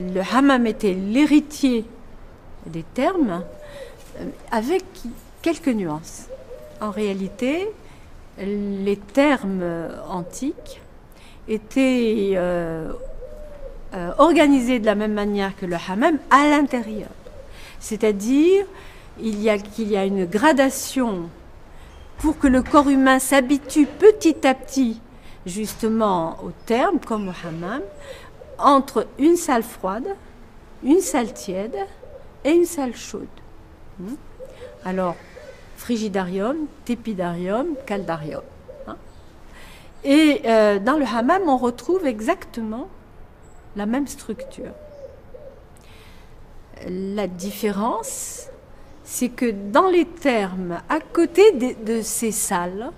Le hammam était l'héritier des termes, avec quelques nuances. En réalité, les termes antiques étaient organisés de la même manière que le hammam à l'intérieur. C'est-à-dire qu'il y a une gradation pour que le corps humain s'habitue petit à petit justement aux termes, comme au hammam, entre une salle froide, une salle tiède et une salle chaude. Alors, frigidarium, tepidarium, caldarium. Et dans le hammam, on retrouve exactement la même structure. La différence, c'est que dans les thermes, à côté de ces salles,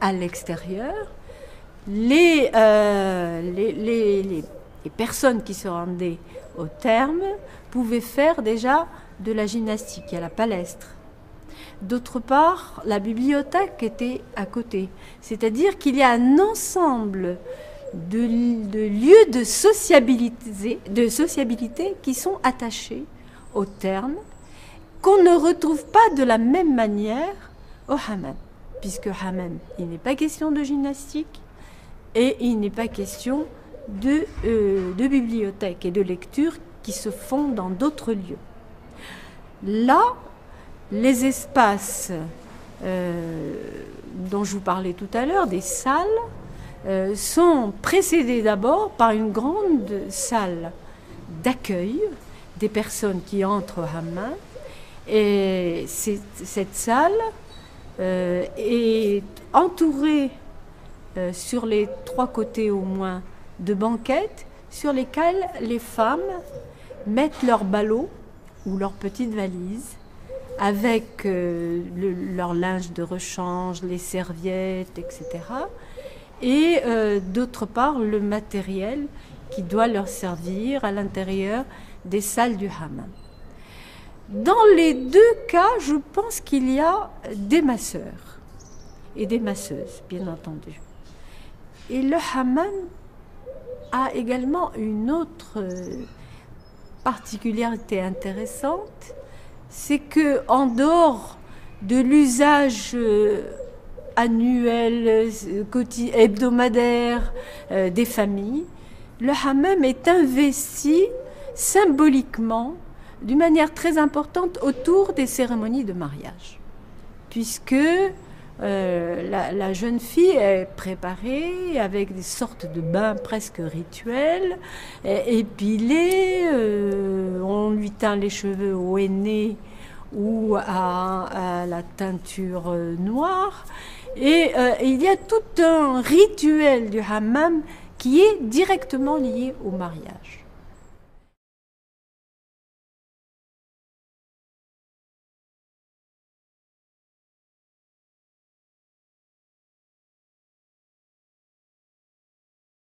à l'extérieur, les personnes qui se rendaient au terme pouvaient faire déjà de la gymnastique à la palestre. D'autre part, la bibliothèque était à côté. C'est-à-dire qu'il y a un ensemble de lieux de sociabilité qui sont attachés au terme, qu'on ne retrouve pas de la même manière au hammam. Puisque hammam, il n'est pas question de gymnastique et il n'est pas question de bibliothèque et de lecture qui se font dans d'autres lieux. Là, les espaces dont je vous parlais tout à l'heure, des salles, sont précédés d'abord par une grande salle d'accueil des personnes qui entrent au hammam. Et cette salle est entourée sur les 3 côtés au moins de banquettes sur lesquelles les femmes mettent leurs ballots ou leurs petites valises avec leur linge de rechange, les serviettes, etc. Et d'autre part, le matériel qui doit leur servir à l'intérieur des salles du hammam. Dans les 2 cas, je pense qu'il y a des masseurs et des masseuses, bien entendu. Et le hammam a également une autre particularité intéressante, c'est que en dehors de l'usage annuel, hebdomadaire des familles, le hammam est investi symboliquement d'une manière très importante autour des cérémonies de mariage, puisque la jeune fille est préparée avec des sortes de bains presque rituels, épilée, on lui teint les cheveux au henné ou à la teinture noire, et il y a tout un rituel du hammam qui est directement lié au mariage.